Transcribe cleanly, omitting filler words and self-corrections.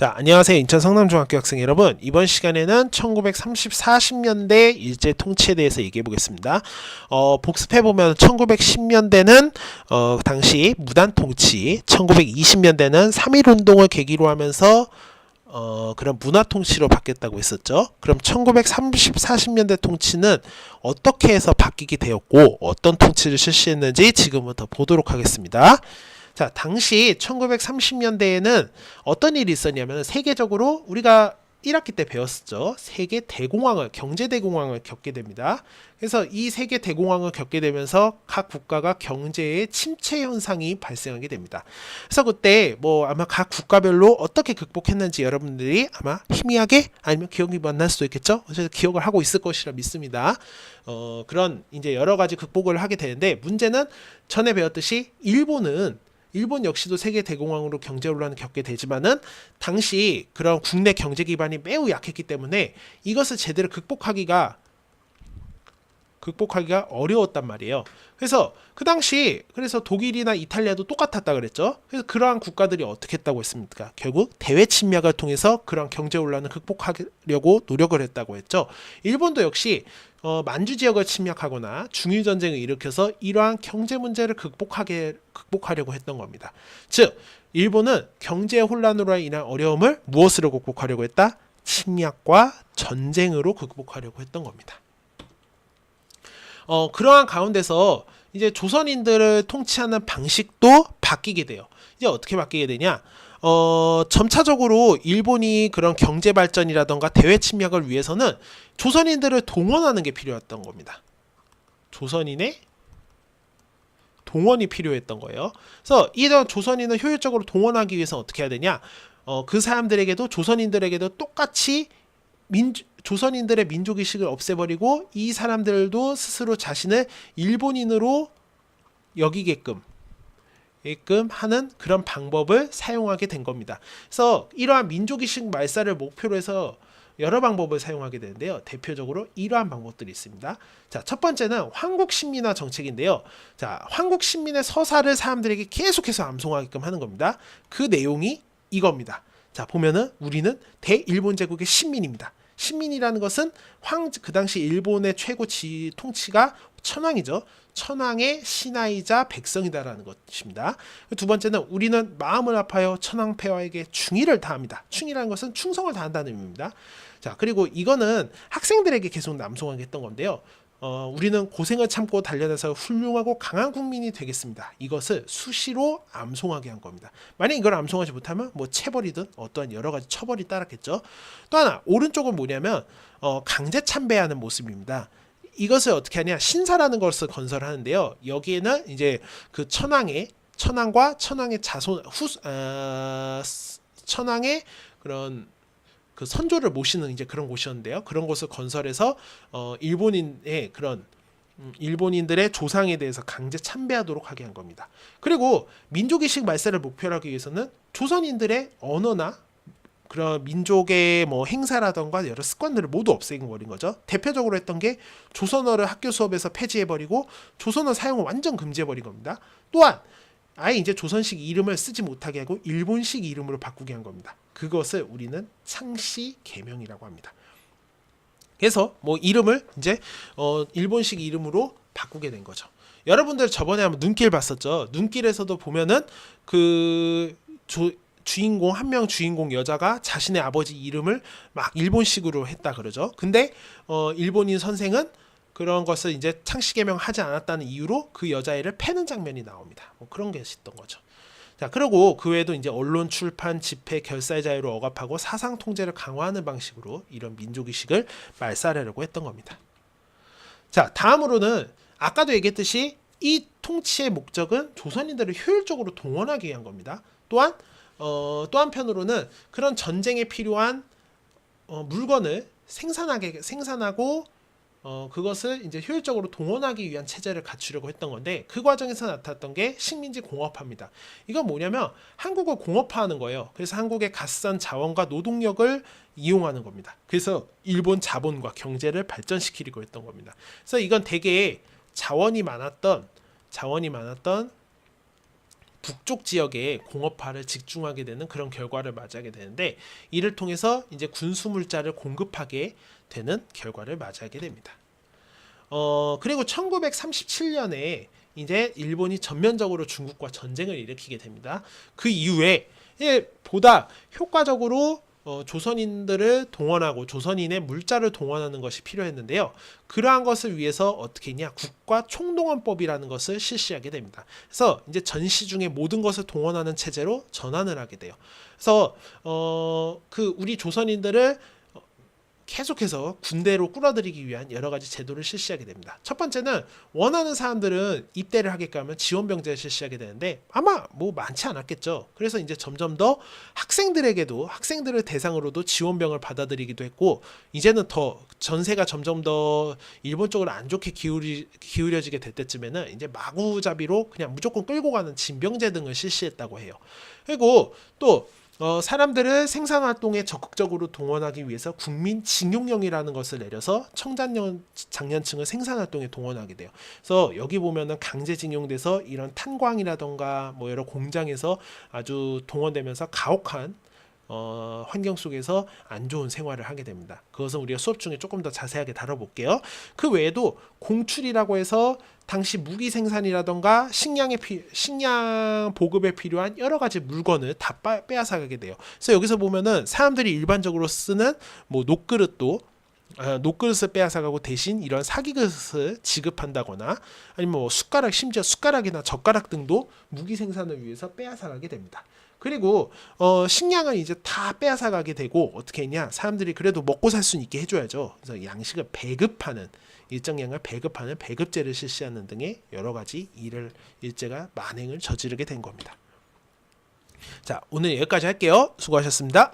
자, 안녕하세요. 인천 성남중학교 학생 여러분. 이번 시간에는 1930-40년대 일제 통치에 대해서 얘기해 보겠습니다. 복습해 보면 1910년대는 당시 무단 통치, 1920년대는 3.1 운동을 계기로 하면서 그런 문화 통치로 바뀌었다고 했었죠. 그럼 1930-40년대 통치는 어떻게 해서 바뀌게 되었고 어떤 통치를 실시했는지 지금부터 보도록 하겠습니다. 자, 당시 1930년대에는 어떤 일이 있었냐면 세계적으로 우리가 1학기 때 배웠었죠. 세계 대공황을, 경제 대공황을 겪게 됩니다. 그래서 이 세계 대공황을 겪게 되면서 각 국가가 경제의 침체 현상이 발생하게 됩니다. 그래서 그때 아마 각 국가별로 어떻게 극복했는지 여러분들이 아마 희미하게 아니면 기억이 안 날 수도 있겠죠. 어쨌든 기억을 하고 있을 것이라 믿습니다. 그런 이제 여러 가지 극복을 하게 되는데 문제는 전에 배웠듯이 일본 역시도 세계 대공황으로 경제 혼란을 겪게 되지만은 당시 그런 국내 경제 기반이 매우 약했기 때문에 이것을 제대로 극복하기가 어려웠단 말이에요. 그래서 그 당시 독일이나 이탈리아도 똑같았다 그랬죠. 그래서 그러한 국가들이 어떻게 했다고 했습니까? 결국 대외 침략을 통해서 그런 경제 혼란을 극복하려고 노력을 했다고 했죠. 일본도 역시 만주 지역을 침략하거나 중일 전쟁을 일으켜서 이러한 경제 문제를 극복하려고 했던 겁니다. 즉, 일본은 경제 혼란으로 인한 어려움을 무엇으로 극복하려고 했다? 침략과 전쟁으로 극복하려고 했던 겁니다. 그러한 가운데서 이제 조선인들을 통치하는 방식도 바뀌게 돼요. 이제 어떻게 바뀌게 되냐? 점차적으로 일본이 그런 경제 발전이라던가 대외 침략을 위해서는 조선인들을 동원하는 게 필요했던 겁니다. 조선인의 동원이 필요했던 거예요. 그래서 이런 조선인을 효율적으로 동원하기 위해서 어떻게 해야 되냐? 그 사람들에게도 조선인들에게도 똑같이 조선인들의 민족의식을 없애버리고 이 사람들도 스스로 자신을 일본인으로 여기게끔 하는 그런 방법을 사용하게 된 겁니다. 그래서 이러한 민족의식 말살을 목표로 해서 여러 방법을 사용하게 되는데요. 대표적으로 이러한 방법들이 있습니다. 자, 첫 번째는 황국신민화 정책인데요. 자, 황국신민의 서사를 사람들에게 계속해서 암송하게끔 하는 겁니다. 그 내용이 이겁니다. 자, 보면은 우리는 대일본 제국의 신민입니다. 신민이라는 것은 그 당시 일본의 최고 통치가 천황이죠. 천황의 신하이자 백성이다라는 것입니다. 두 번째는 우리는 마음을 아파요 천황폐하에게 충의를 다합니다. 충의라는 것은 충성을 다한다는 의미입니다. 자, 그리고 이거는 학생들에게 계속 남송하게 했던 건데요. 우리는 고생을 참고 단련해서 훌륭하고 강한 국민이 되겠습니다. 이것을 수시로 암송하게 한 겁니다. 만약 이걸 암송하지 못하면 체벌이든 어떠한 여러 가지 처벌이 따랐겠죠. 또 하나 오른쪽은 뭐냐면 강제 참배하는 모습입니다. 이것을 어떻게 하냐? 신사라는 것을 건설하는데요. 여기에는 이제 그 천황과 천황의 자손 천황의 그런 그 선조를 모시는 이제 그런 곳이었는데요. 그런 곳을 건설해서 일본인들의 조상에 대해서 강제 참배하도록 하게 한 겁니다. 그리고 민족의식 말살을 목표로 하기 위해서는 조선인들의 언어나 그런 민족의 행사라던가 여러 습관들을 모두 없애버린 거죠. 대표적으로 했던 게 조선어를 학교 수업에서 폐지해버리고 조선어 사용을 완전 금지해버린 겁니다. 또한 아예 이제 조선식 이름을 쓰지 못하게 하고 일본식 이름으로 바꾸게 한 겁니다. 그것을 우리는 창씨 개명이라고 합니다. 그래서 이름을 이제 일본식 이름으로 바꾸게 된 거죠. 여러분들 저번에 한번 눈길 봤었죠. 눈길에서도 보면은 한 명 주인공 여자가 자신의 아버지 이름을 막 일본식으로 했다 그러죠. 근데 일본인 선생은 그런 것을 이제 창씨 개명하지 않았다는 이유로 그 여자애를 패는 장면이 나옵니다. 그런 게 있었던 거죠. 자, 그리고 그 외에도 이제 언론, 출판, 집회, 결사의 자유를 억압하고 사상 통제를 강화하는 방식으로 이런 민족의식을 말살하려고 했던 겁니다. 자, 다음으로는 아까도 얘기했듯이 이 통치의 목적은 조선인들을 효율적으로 동원하기 위한 겁니다. 또한 또 한편으로는 그런 전쟁에 필요한 물건을 생산하고 그것을 이제 효율적으로 동원하기 위한 체제를 갖추려고 했던 건데 그 과정에서 나타났던 게 식민지 공업화입니다. 이건 뭐냐면 한국을 공업화하는 거예요. 그래서 한국의 값싼 자원과 노동력을 이용하는 겁니다. 그래서 일본 자본과 경제를 발전시키려고 했던 겁니다. 그래서 이건 되게 자원이 많았던 북쪽 지역에 공업화를 집중하게 되는 그런 결과를 맞이하게 되는데, 이를 통해서 이제 군수 물자를 공급하게 되는 결과를 맞이하게 됩니다. 그리고 1937년에 이제 일본이 전면적으로 중국과 전쟁을 일으키게 됩니다. 그 이후에 보다 효과적으로 조선인들을 동원하고 조선인의 물자를 동원하는 것이 필요했는데요. 그러한 것을 위해서 어떻게 했냐? 국가 총동원법이라는 것을 실시하게 됩니다. 그래서 이제 전시 중에 모든 것을 동원하는 체제로 전환을 하게 돼요. 그래서 그 우리 조선인들을 계속해서 군대로 끌어들이기 위한 여러 가지 제도를 실시하게 됩니다. 첫 번째는 원하는 사람들은 입대를 하게끔 하면 지원병제를 실시하게 되는데, 아마 뭐 많지 않았겠죠. 그래서 이제 점점 더 학생들을 대상으로도 지원병을 받아들이기도 했고, 이제는 더 전세가 점점 더 일본 쪽으로 안 좋게 기울여지게 될 때쯤에는 이제 마구잡이로 그냥 무조건 끌고 가는 진병제 등을 실시했다고 해요. 그리고 또 사람들을 생산활동에 적극적으로 동원하기 위해서 국민징용령이라는 것을 내려서 장년층을 생산활동에 동원하게 돼요. 그래서 여기 보면은 강제징용돼서 이런 탄광이라던가 뭐 여러 공장에서 아주 동원되면서 가혹한 환경 속에서 안 좋은 생활을 하게 됩니다. 그것은 우리가 수업 중에 조금 더 자세하게 다뤄볼게요. 그 외에도 공출이라고 해서 당시 무기 생산이라던가 식량 보급에 필요한 여러 가지 물건을 다 빼앗아가게 돼요. 그래서 여기서 보면은 사람들이 일반적으로 쓰는 뭐 녹그릇을 빼앗아가고 대신 이런 사기그릇을 지급한다거나, 아니면 뭐 심지어 숟가락이나 젓가락 등도 무기 생산을 위해서 빼앗아가게 됩니다. 그리고 식량을 이제 다 빼앗아가게 되고 어떻게 했냐? 사람들이 그래도 먹고 살 수 있게 해줘야죠. 그래서 양식을 배급하는, 일정량을 배급하는 배급제를 실시하는 등의 여러 가지 일제가 만행을 저지르게 된 겁니다. 자, 오늘 여기까지 할게요. 수고하셨습니다.